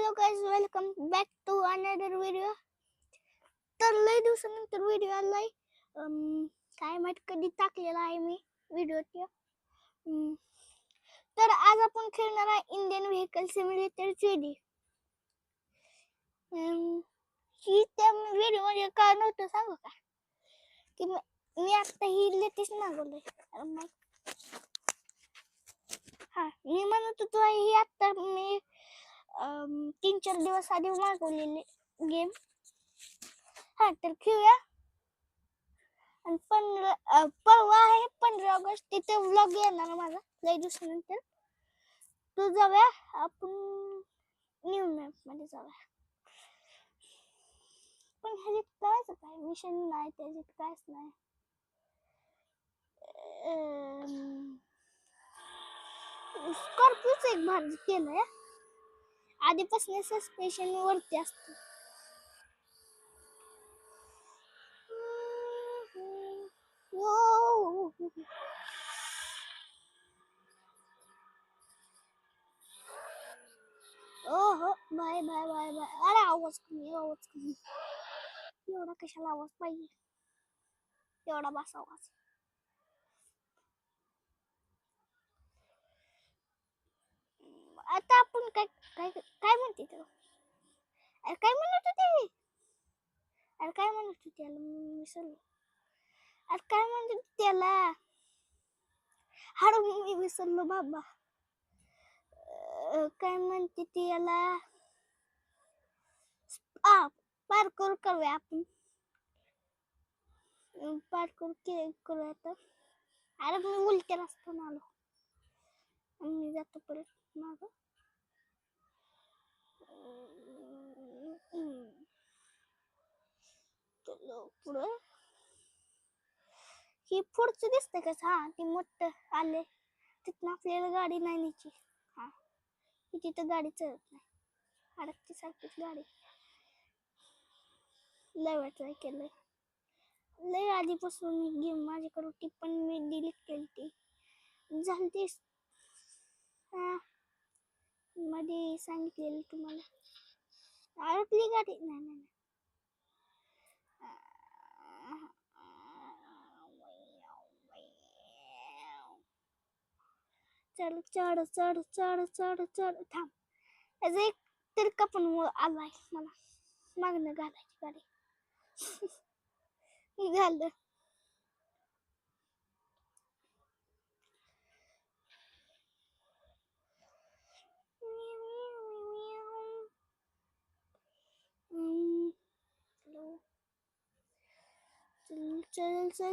Hello guys, welcome back to another video. तर लय दिवसानंतर व्हिडिओ आलाय. काय माहित कधी टाकलेला आहे मी व्हिडिओ तो. तर आज आपण खेळणार आहे इंडियन व्हेकल सिम्युलेटर 3D. ही त्या व्हिडिओ मध्ये काय नव्हतं सांगू का, की मी आता ही लेटेस्ट मागवलंय. हा, मी म्हणत होतो ही आता मी 3-4 दिवस आधी मागवलेली गेम. हा, तर खेळूया. आणि परवा आहे 15 ऑगस्ट, तिथे व्लॉग येणार माझा लय दिवसानंतर. तो जाऊया आपण न्यू मॅप मध्ये जाऊया. पण ह्याच्यात करायचं काय, मिशन नाही त्याच्यात काहीच नाही. स्कॉर्पिओच एक भाग केलंय, आधीपासून सस्पेन्शन वरती असतं. ओहो, बाय बाय बाय बाय. अरे आवाज कमी. एवढा कशाला आवाज पाहिजे, एवढा बस आवाज. आता आपण काय काय काय म्हणते तो, अरे काय म्हणत होते, अरे काय म्हणत होते त्याला मी विसरलो. अरे काय म्हणत त्याला, हाडू मी विसरलो बाबा. काय म्हणते त्याला, पार्कोर करूया आपण. पार्कोर करूया तर. अरे मी उलट्या रस्त्याने आलो, मी जातो परत मागं. पुढं ही पुढचं दिसतंय का? हा, ती मोठं आले तिथं आपल्याला गाडी नाही न्यायची. हा, तिथं गाडी चढत नाही, अडकती सारखीच गाडी. लय वेळ ट्राय केलंय, लय आधीपासून मी गेम माझ्याकडे होती, पण मी डिलीट केली ती. झाली हा, मध्ये सांगितलेलं तुम्हाला. अडकली गाडी नाही. चढ थांब. त्याचा एक तिरका पण आलाय मला मागणं घालायची गाडी. झालं.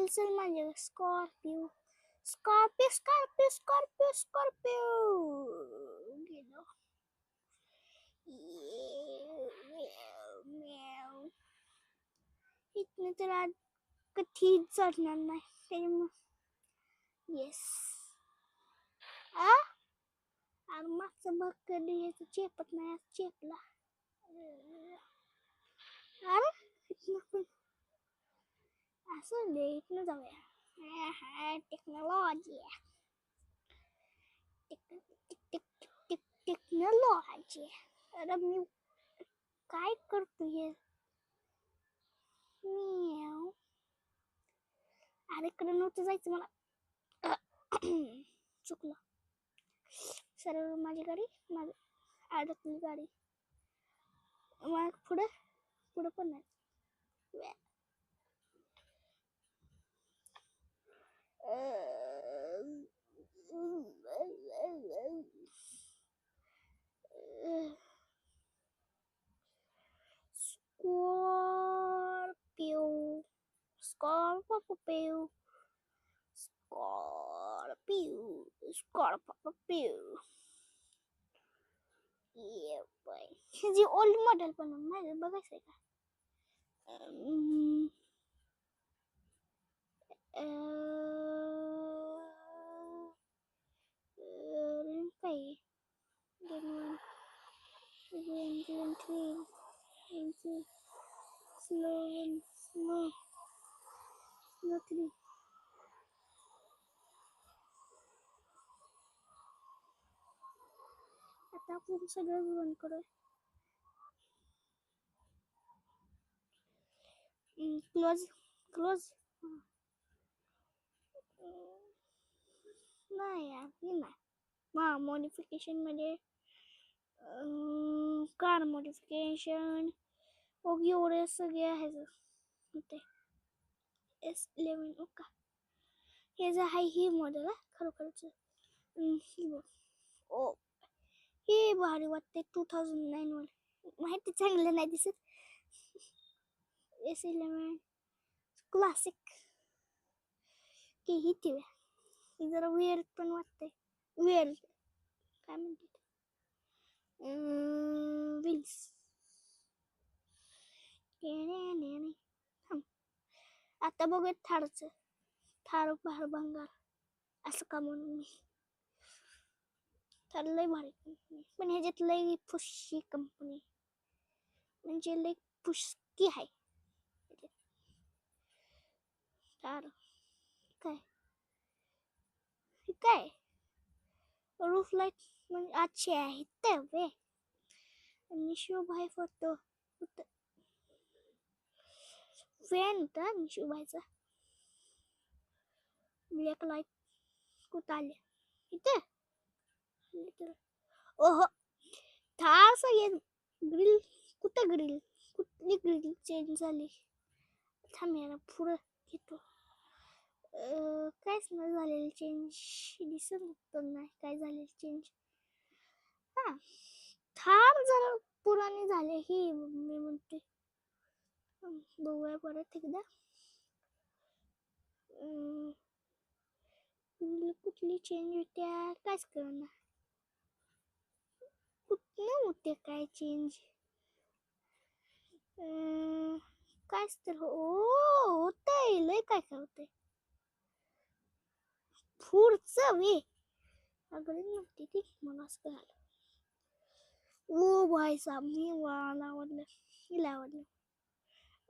चल माझ्या स्कॉर्पिओ गेलो. इथनं तर आज कधी चढणार नाही त्याच्यामुळे. येस. अरे मागचं बघ, कधी याचं चेपत नाही, चेपला. अरे इथनं असं दे, इथनं जाऊया. Technology technology. अरे मी काय करतो हे. अरे इकडे नव्हतं जायचं मला, चुकलं. सरळ माझी गाडी, माझी अडकली गाडी. मग पुढं पण नाही. Scorpio. Yeah, boy. जी ओल्ड मॉडेल पण नाही बघायचंय का? काय स्लो 3. आता आपण सगळं बंद करूया. क्लोज क्लोज नाही यार हे नाही मॉडिफिकेशन मध्ये कार मॉडिफिकेशन एवढे सगळे आहेत ते S11 ओका हे जे आहे ही मॉडेल आहे खरोखरच ही बघ ओ हे भारी वाटते 2009 वर माहिती चांगलं नाही दिसत S11 क्लासिक की ही ती ही जरा वेअर पण वाटते वेअर काय म्हणते विल्स आता बघूयात थारचं थार भार भंगार असं का म्हणून मी थार लय भारी कंपनी पण ह्याच्यात लय फुशी कंपनी म्हणजे लय फुसकी आहे थार काय काय रूफ लाईट म्हणजे अच्छे आहे ते वे आणि शोभाय फोटो फॅन होता निशुभाईचा ब्लॅक लाईट कुठं आले इथे ओहो थार सगळे ग्रिल कुठं ग्रिल कुठली ग्रिल चेंज झाली थांब यार पुढं घेतो काहीच नाही झालेलं चेंज दिसत नाही काय झालेलं चेंज हा थार जरा पुराणी झाले ही मी म्हणते बघूया परत एकदा कुठली चेंज होत्या कायच कळना कुठनं होते काय चेंज कायच तर होतंय लय काय काय होतंय पुढचं वे अगदी नव्हती ती मला असं कळालं ओ भाई साहब मी मला आवडलं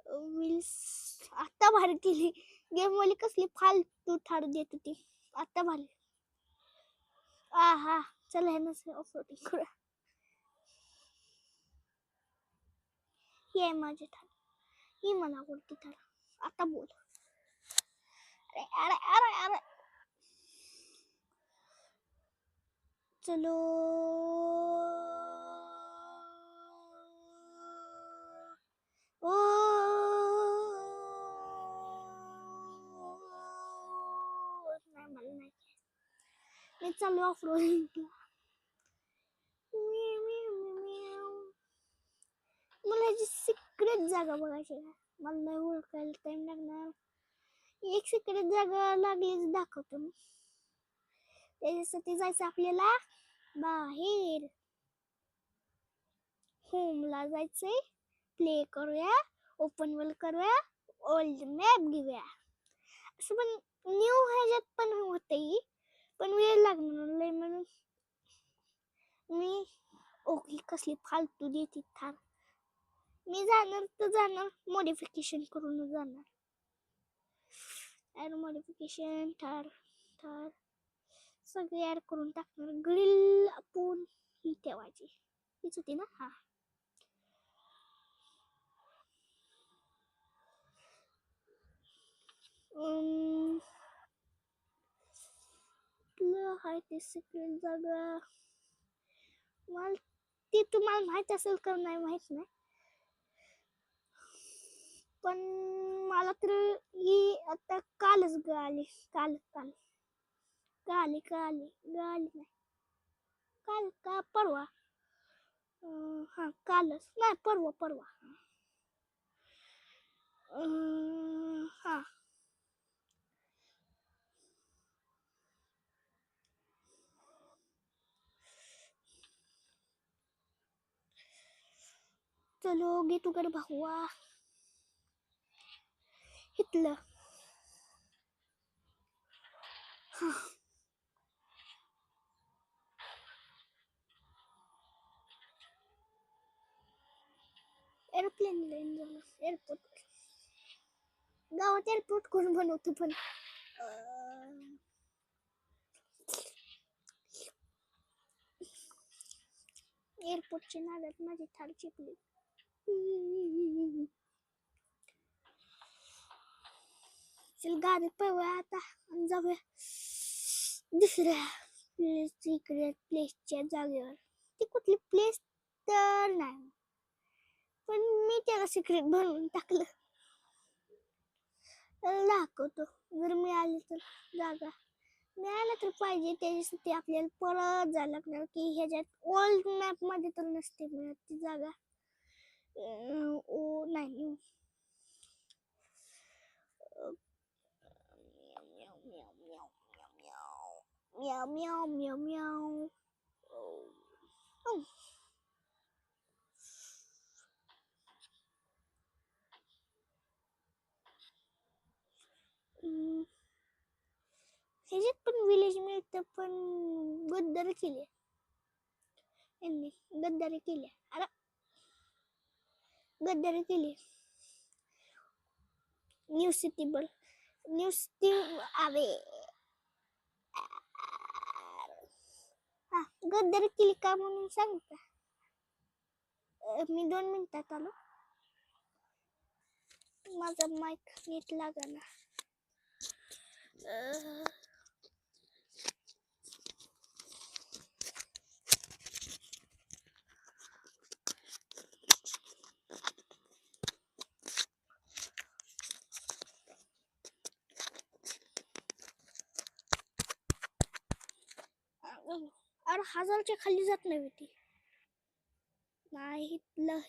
विल्स आता भारी केली गेम वाली कसली फालतू ठार देत होती आता भारी हा चल है ना ऑफरोडिंग करूया ही आहे माझी ठार ही मला आवडती ठार आता बोल अरे अरे अरे अरे चलो ओ नाही मला नाही मी चालू ऑफ रोडिंगला मला ह्याची सिक्रेट जागा बघायची आहे मला ओळखायला टाइम लागणार एक सिक्रेट जागा लागलीच दाखवतो मी त्याच्यासाठी जायचं आपल्याला बाहेर होमला जायचंय प्ले करूया ओपन वर्ल्ड करूया ओल्ड मॅप घेऊया असं पण न्यू ह्याच्यात पण होतंय पण वेळ लागणार लय म्हणून मी ओके कसली फालतू देते थार मी जाणार तर जाणार मॉडिफिकेशन करून जाणार ॲड मॉडिफिकेशन थार थार सगळे ॲड करून टाकणार ग्रिल आपण ही ठेवायची हीच होती ना हा हाय ते सिक्रेट जागा मला ती तुम्हाला माहित असेल का नाही माहित नाही पण मला तर ही आता कालच गळाली काल नाही काल का परवा हा कालच नाही परवा हा चलो गे तू कर भावा इथलं एअरप्लेन लँड झालं एअरपोर्ट गावात एअरपोर्ट कोण बनवतो पण एअरपोर्टची नादात माझी थार चिपली चल गाडी पळवा आता आणि जाऊया दुसऱ्या सिक्रेट प्लेसच्या जागेवर. ती कुठली प्लेस तर नाही, पण मी त्याला सिक्रेट बनवून टाकलं. दाखवतो जर मिळाली तर जागा. मिळालं तर पाहिजे, त्याच्यासाठी आपल्याला परत जायला लागणार की ह्याच्यात ओल्ड मॅप मध्ये तर नसते मिळत ती जागा. ओ नाही म्याव म्याव म्याव म्याव. ह्याच्यात पण विलेज मिळतं, पण गद्दारी केली यांनी, गद्दारी केली. अरे गद्दारी केली. न्यू सिटी बल न्यू सिटी अरे हा गद्दारी केली का म्हणून सांग का. मी 2 मिनिटात आलो. माझा माईक नीट लागना. अरे 1000च्या खाली जात नाही ती. नाही इथलं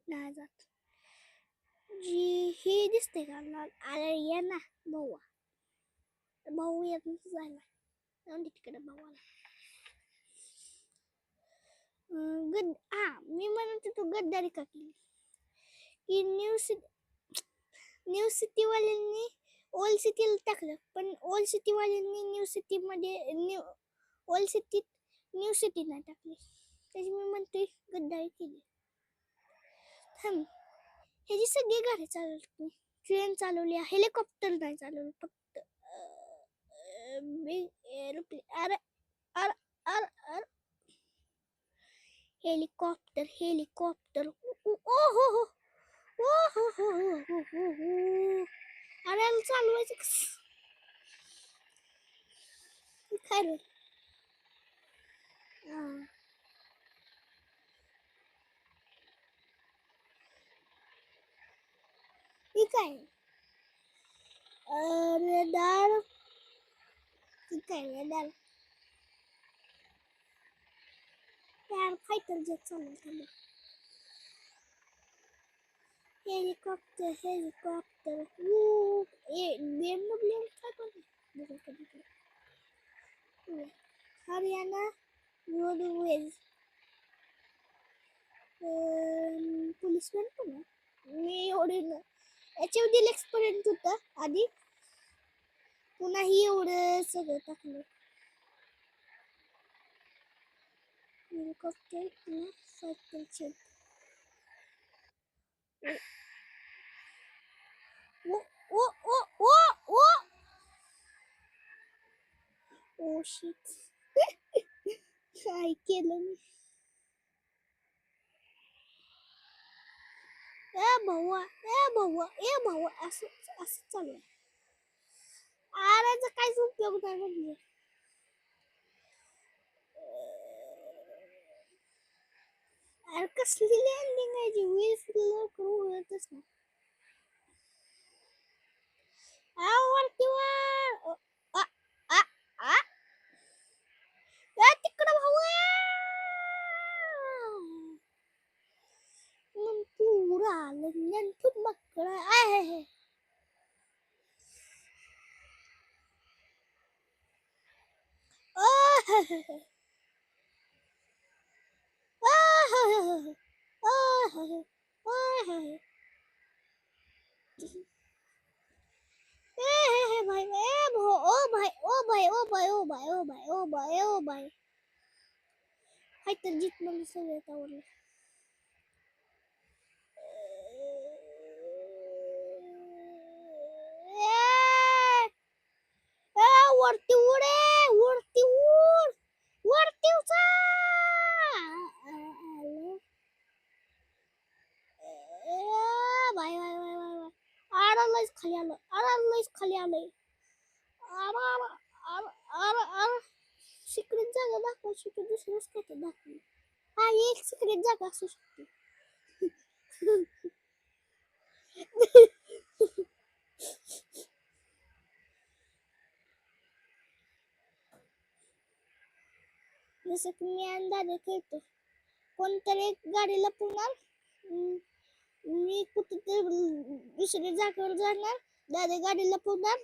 नाही जात. जी ही दिसते का लाल. अरे ये ना भाऊ येत जायला जाऊन तिकडे भावाला. मी म्हणत तू गद्दारी का केली की न्यू सिटी वाल्यांनी ओल्ड सिटीला टाकलं, पण ओल्ड सिटी वाल्यांनी न्यू सिटी मध्ये ओल्ड सिटीत न्यू सिटी नाही टाकली. त्याची मी म्हणते गद्दारी केली. थांब, ह्याची सगळी गाडी चालवली, ट्रेन चालवली, हेलिकॉप्टर नाही चालवलं, फक्त एरोप्लेन. अरे अरे अरे अरे हेलिकॉप्टर ओ हो हो ओ हो हो हो. अरे चालवायचं काय रे. ठीक आहे. रेडार ठीक आहे. रेडार यार फायटर जेट चालवलं. हेलिकॉप्टर BMW काय पण हरियाणा रोडवेज पोलिसमॅन पण आहे. मी एवढे याच्या डिलेक्स पर्यंत होतं आधी, पुन्हा ही एवढं सगळं टाकलं. Helicopter fighter jet. Oh oh oh oh oh shit. काय केलं मी. भाऊ असं चालू आहे. आराचा काहीच उपयोग नाही म्हणजे. अरे कसली लँडिंग आहे जी वेळ लवकर उडतच नाही. वरती वर तिकडं भाऊ पुरा नंतर मकर आहे. भाई ओ भाई हाय तर जीत मला सगळ्यात आवडलं. वरती उड वरती जागा दाखवू शकतो, दुसरंच काय तर दाखवू. हा एक सिक्रेट जागा असू शकते. जसं की मी आणि दादा खेळतो, कोणतरी एक गाडीला पुणार, मी कुठेतरी दुसऱ्या जागेवर जाणार, दादा गाडीला पुणार,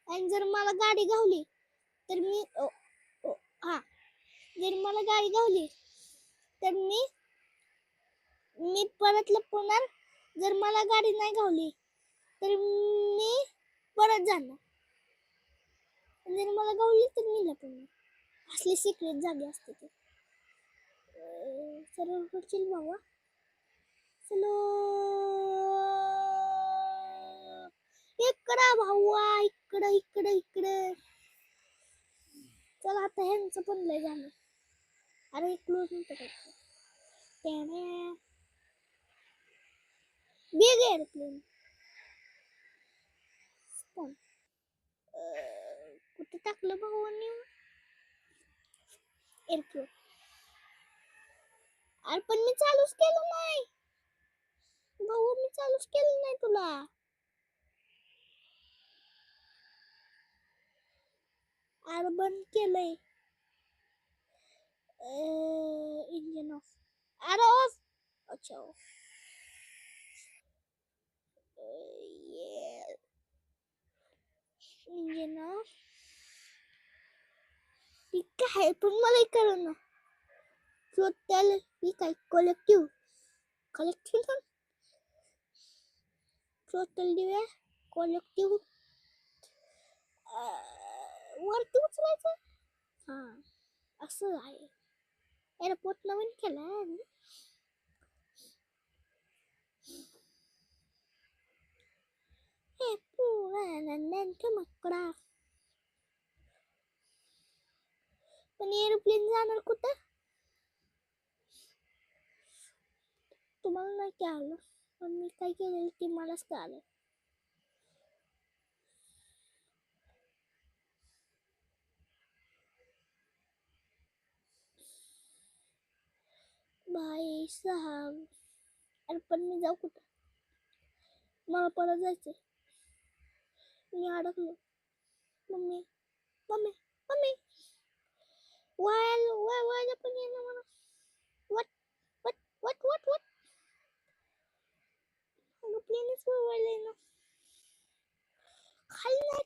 आणि जर मला गाडी गावली तर मी हा जर मला गाडी गावली तर मी परत लपवणार, जर मला गाडी नाही गावली तर मी परत जाणार, जर मला गावली तर मी लपवणार. असली सिक्रेट जागे असते ते. सरळ करशील बाबा, चलो इकडं भावा, इकडं इकडं इकडं. चला आता ह्यांचं पण लय झालं. अरे क्लोज नव्हतं करायचं. बिग एअरप्लेन कुठे टाकलं भावांनी एअरप्लेन? अरे पण मी चालूच केलं नाही भाऊ, मी चालूच केलं नाही तुला. अरे बंद केलंय. Engine of. अरे ऑफ. अच्छा ऑफ. Engine of. ठीक आहे, पण मला कळलं ना. टोटल ही काय कलेक्टिव्ह टोटल दिव्या कलेक्टिव्ह वरती उचलायचं. हा असं आहे. एअरपोर्ट नवीन केलाय. मकड़ा पण एअरप्लेन जाणार कुठं तुम्हाला नाही कळलं, पण मी काय केलेलं ते मलाच कळलं. भाई साहब, अरे पण मी जाऊ कुठं? मला परत जायचंय. मी अडकलो. मम्मी मम्मी मम्मी वाय पण येणं मला. वट वट वट वट वट प्लेनच वळलंय ना. खाली नाही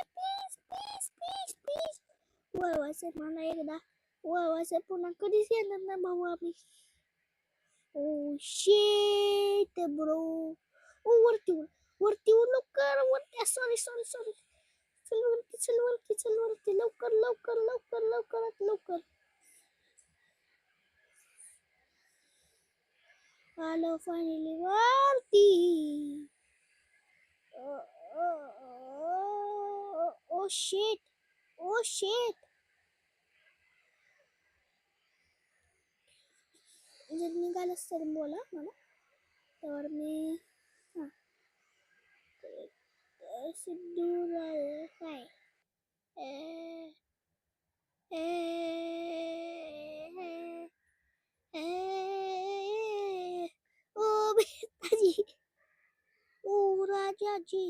प्लीज प्लीज प्लीज प्लीज. वळवायचं मला एकदा, वळवायचं पुन्हा कधीच येणार ना भाऊ आम्ही. Oh shit bro. ओ वरती लवकर वरती. सॉरी चल वरती लवकर. आलो फायनली वरती. Oh shit. जर निघालंच तर बोला मला, तर मी दूर काय ओ बेताजी, ओ राजाजी.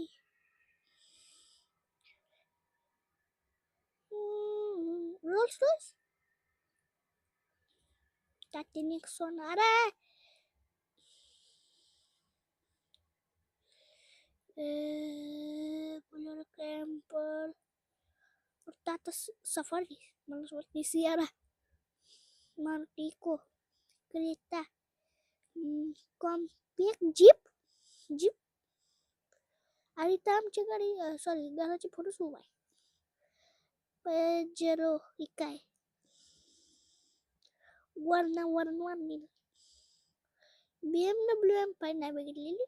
रोल्स रॉयस Tati Nixon, अरे Bolero Camper, Tata Safari, malas buat Sierra, Martico, Kereta, Compact, Jeep, Aritam cegari, sorry, घराचे फोटो सुरू आहे. Pajero Ikai, warna-warni, BMW M5 नाही बघितलेली.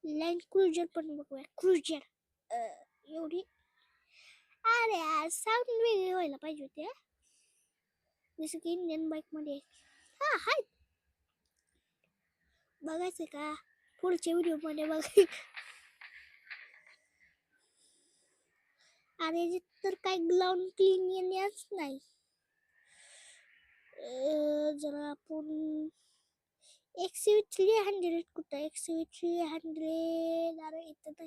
लँड क्रुझर पण बघूया. क्रुझर एवढी. अरे यार साऊंड वेगळी व्हायला पाहिजे होते, जसं की इंडियन बाईक मध्ये. हा हाय बघायचं का पुढच्या व्हिडिओ मध्ये बघ. अरे याच्यात तर काय ग्राउंड क्लीन येण्याच नाही. जरा आपण XUV 300 कुठं XUV 300 अरे इथं तर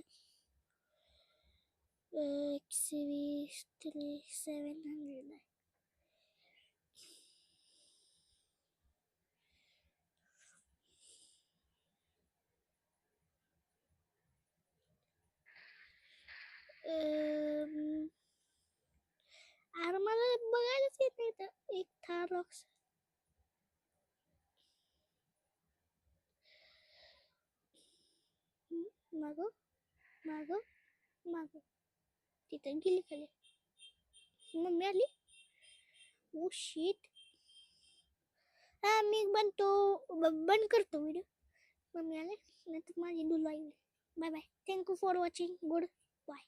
XUV 700 आहे. अरे मला बघायलाच येत नाही तर एक थारॉक्स. मागो मागो मागो तिथं गेली खाली. मम्मी आली. Oh shit. हा मी बंद करतो व्हिडिओ. मम्मी आले नाही तर माझी डुला येईल. Bye bye. Thank you for watching. Good bye.